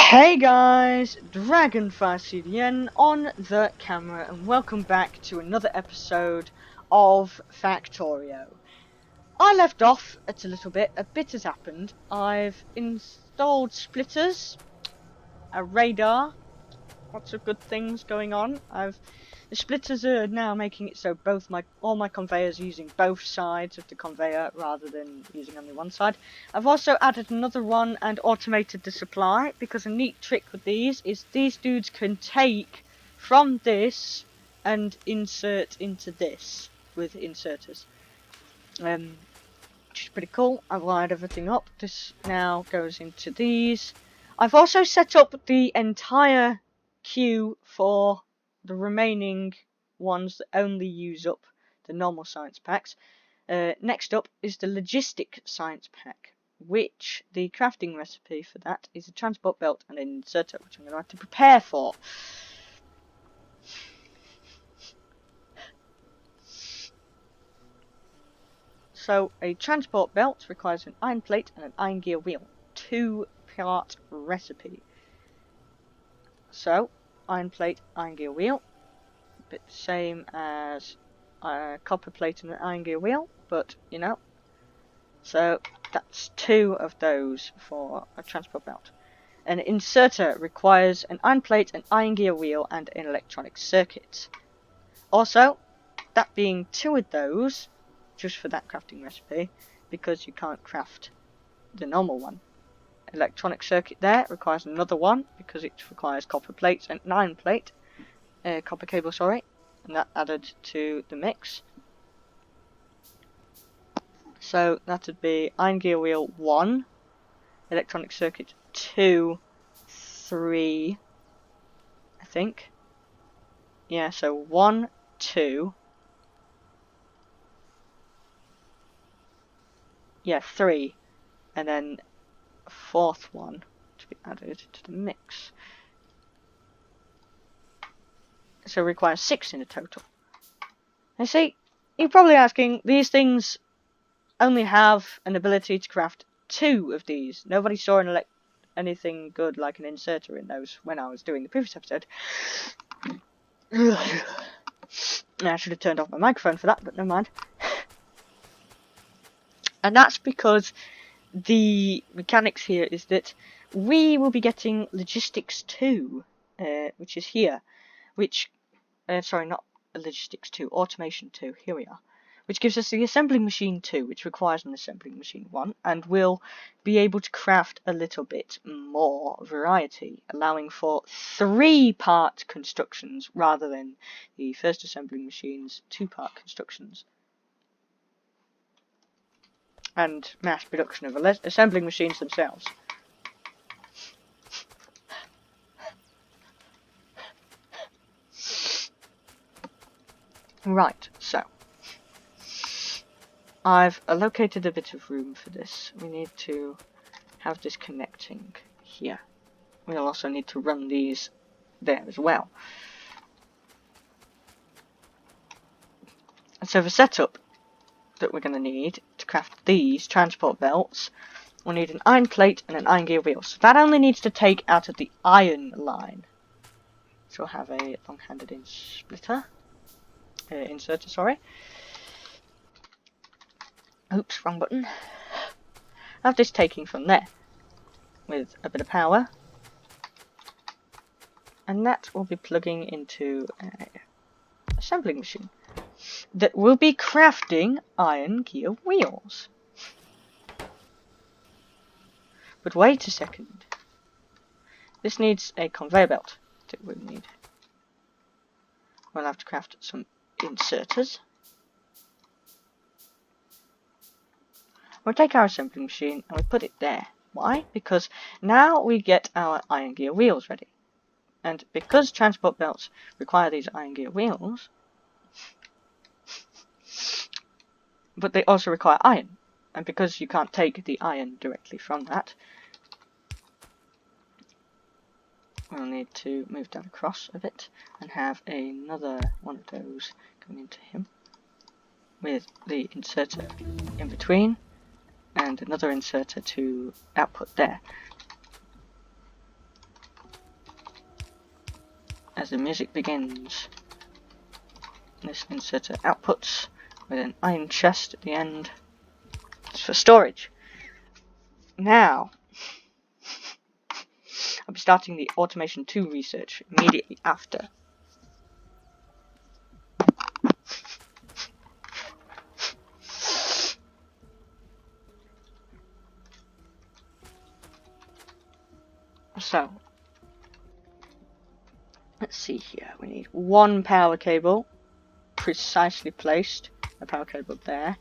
Hey guys, Dragonfire CDN on the camera, and welcome back to another episode of Factorio. I left off at a bit has happened. I've installed splitters, a radar, lots of good things going on. The splitters are now making it so all my conveyors are using both sides of the conveyor rather than using only one side. I've also added another one and automated the supply, because a neat trick with these is these dudes can take from this and insert into this with inserters. Which is pretty cool. I've wired everything up. This now goes into these. I've also set up the entire queue for the remaining ones that only use up the normal science packs. Next up is the logistic science pack, which the crafting recipe for that is a transport belt and an inserter, which I'm going to have to prepare for. So a transport belt requires an iron plate and an iron gear wheel. 2-part recipe. So, iron plate, iron gear wheel. A bit the same as a copper plate and an iron gear wheel, but you know. So, that's 2 of those for a transport belt. An inserter requires an iron plate, an iron gear wheel, and an electronic circuit. Also, that being 2 of those, just for that crafting recipe, because you can't craft the normal one. Electronic circuit there requires another one, because it requires copper plates and an iron plate. Copper cable, sorry. And that added to the mix. So that would be iron gear wheel 1, electronic circuit 2, 3, I think. Yeah, so 1, 2. Yeah, 3. And then a 4th one to be added to the mix. So it requires 6 in a total. I see, you're probably asking, these things only have an ability to craft 2 of these. Nobody saw anything good like an inserter in those when I was doing the previous episode. I should have turned off my microphone for that, but never mind. And that's because the mechanics here is that we will be getting Logistics 2, which is here, sorry, not Logistics 2, Automation 2, here we are, which gives us the Assembling Machine 2, which requires an Assembling Machine 1, and we'll be able to craft a little bit more variety, allowing for 3-part constructions rather than the first Assembling Machine's 2-part constructions. And mass production of assembling machines themselves. Right, so I've allocated a bit of room for this. We need to have this connecting here. We'll also need to run these there as well. And so the setup that we're going to need to craft these transport belts, we'll need an iron plate and an iron gear wheel. So that only needs to take out of the iron line. So we'll have a long-handed inserter, sorry. Oops, wrong button. Have this taking from there with a bit of power, and that will be plugging into an assembling machine that will be crafting iron gear wheels. But wait a second, this needs a conveyor belt that we'll need. We'll have to craft some inserters. We'll take our assembling machine and we put it there. Why? Because now we get our iron gear wheels ready. And because transport belts require these iron gear wheels, but they also require iron. And because you can't take the iron directly from that, we'll need to move that across a bit and have another one of those going into him with the inserter in between and another inserter to output there. as the music begins. This inserter outputs with an iron chest at the end. It's for storage. Now, I'll be starting the Automation 2 research immediately after. So, let's see here. We need one power cable, precisely placed. A power cable there.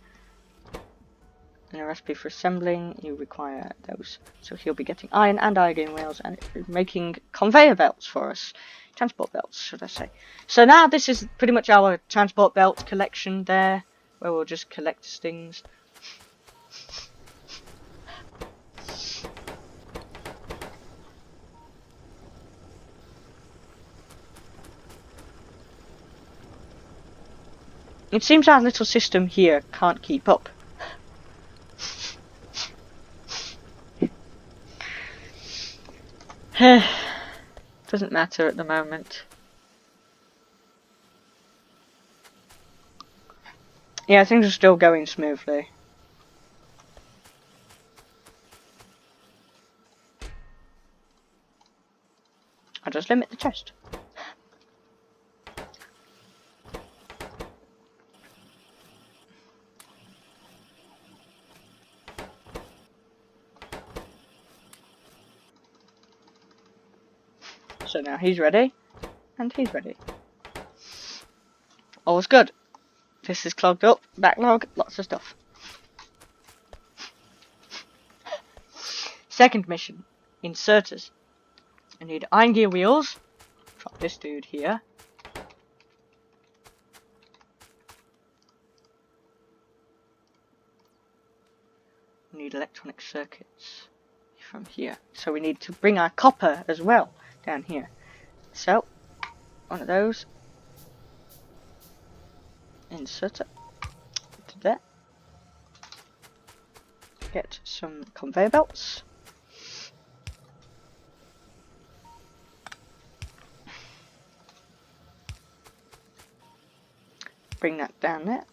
And a recipe for assembling. You require those. So he'll be getting iron and iron wheels and making conveyor belts for us. Transport belts, should I say. So now this is pretty much our transport belt collection there, where we'll just collect things. It seems our little system here can't keep up. Doesn't matter at the moment. Yeah, things are still going smoothly. I'll just limit the chest. So now he's ready, and he's ready. All's good. This is clogged up, backlog, lots of stuff. Second mission, inserters. I need iron gear wheels. Drop this dude here. We need electronic circuits from here. So we need to bring our copper as well down here. So, one of those. Inserter. To there. Get some conveyor belts. Bring that down there.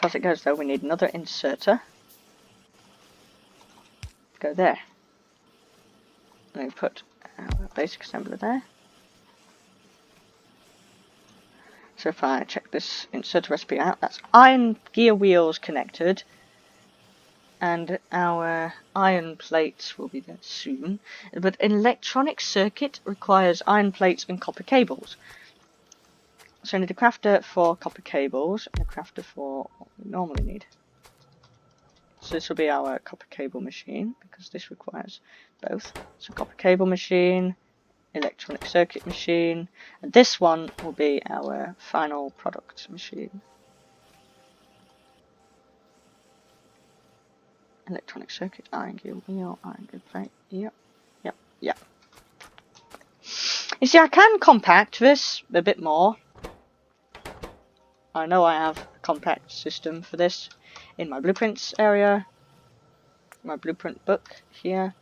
As it goes though, we need another inserter. Go there. And we put our basic assembler there. So if I check this inserter recipe out, that's iron gear wheels connected. And our iron plates will be there soon. But an electronic circuit requires iron plates and copper cables. So I need a crafter for copper cables and a crafter for what we normally need. So this will be our copper cable machine, because this requires both. So copper cable machine, electronic circuit machine, and this one will be our final product machine. Electronic circuit, iron gear wheel, iron gear plate, yep. You see, I can compact this a bit more. I know I have a compact system for this in my blueprints area, my blueprint book here.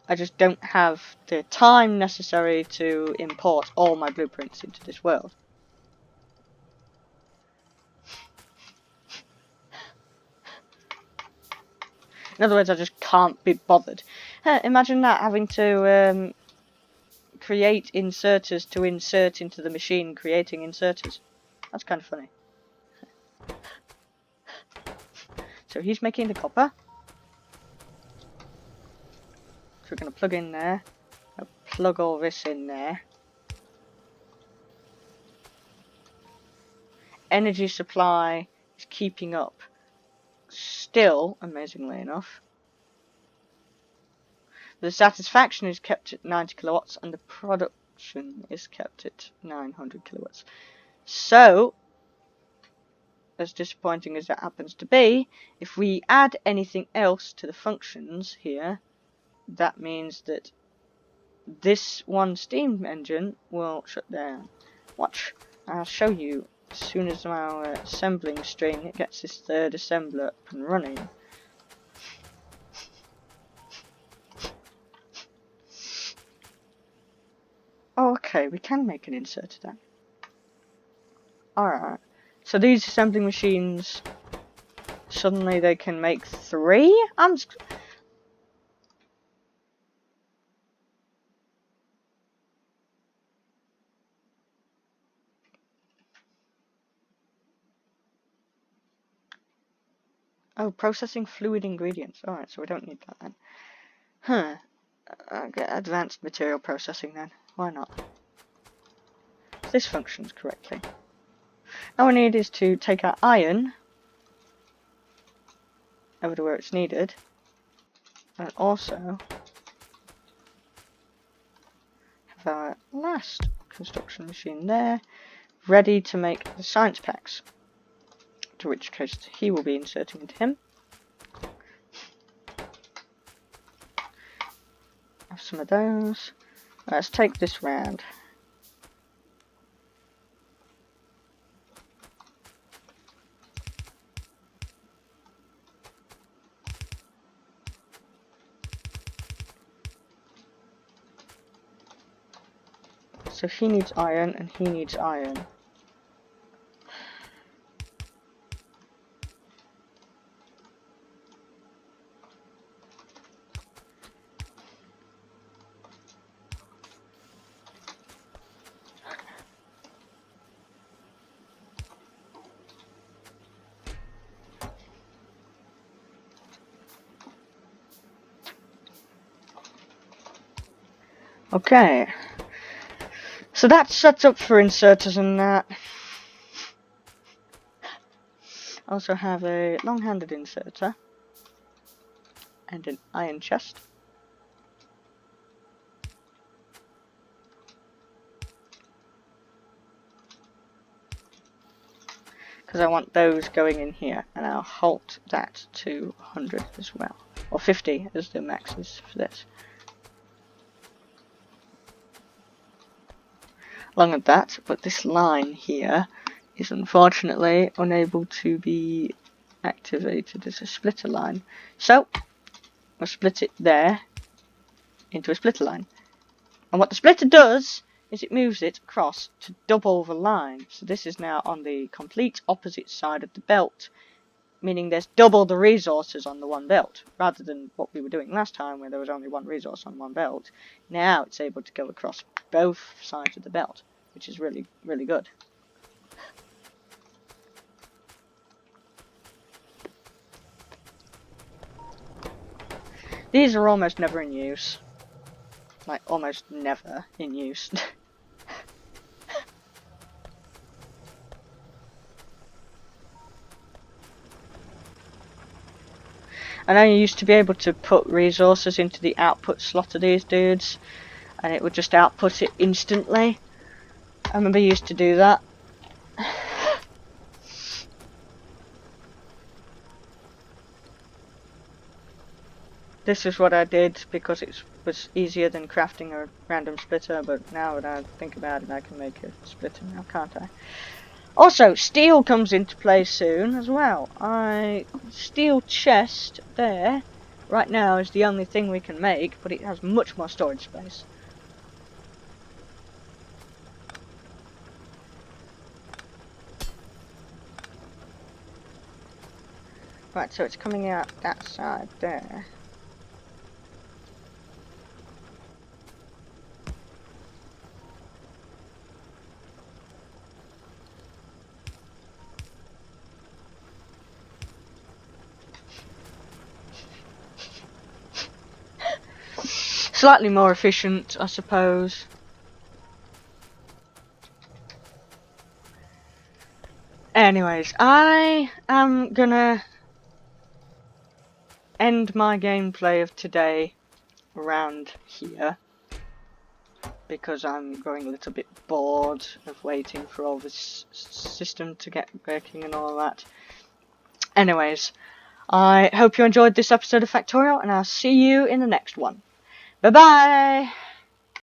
I just don't have the time necessary to import all my blueprints into this world. In other words, I just can't be bothered. Imagine that, having to create inserters to insert into the machine, creating inserters. That's kind of funny. So he's making the copper. So we're going to plug in there. I'll plug all this in there. Energy supply is keeping up. Still, amazingly enough. The satisfaction is kept at 90 kilowatts and the production is kept at 900 kilowatts. So, as disappointing as that happens to be, if we add anything else to the functions here, that means that this one steam engine will shut down. Watch, I'll show you as soon as our assembling string gets this third assembler up and running. Oh, okay, we can make an inserter then. Alright. So these assembling machines, suddenly they can make 3? Oh, processing fluid ingredients. Alright, so we don't need that then. Huh. Get advanced material processing then. Why not? This functions correctly. All we need is to take our iron over to where it's needed, and also have our last construction machine there, ready to make the science packs, to which case he will be inserting into him. Have some of those. Let's take this round. So he needs iron and he needs iron. Okay. So that's set up for inserters and that. I also have a long-handed inserter and an iron chest. Because I want those going in here, and I'll halt that to 100 as well, or 50 as the max is for this. Along with that, but this line here is unfortunately unable to be activated as a splitter line. So, we'll split it there into a splitter line. And what the splitter does is it moves it across to double the line. So this is now on the complete opposite side of the belt, meaning there's double the resources on the one belt, rather than what we were doing last time where there was only one resource on one belt. Now it's able to go across both sides of the belt, which is really, really good. These are almost never in use. Like, almost never in use. I know you used to be able to put resources into the output slot of these dudes, and it would just output it instantly. I remember you used to do that. This is what I did because it was easier than crafting a random splitter, but now that I think about it, I can make a splitter now, can't I? Also, steel comes into play soon as well. Steel chest there, right now, is the only thing we can make, but it has much more storage space. Right, so it's coming out that side there. Slightly more efficient, I suppose. Anyways, I am gonna end my gameplay of today around here, because I'm growing a little bit bored of waiting for all this system to get working and all that. Anyways, I hope you enjoyed this episode of Factorio, and I'll see you in the next one. Bye bye!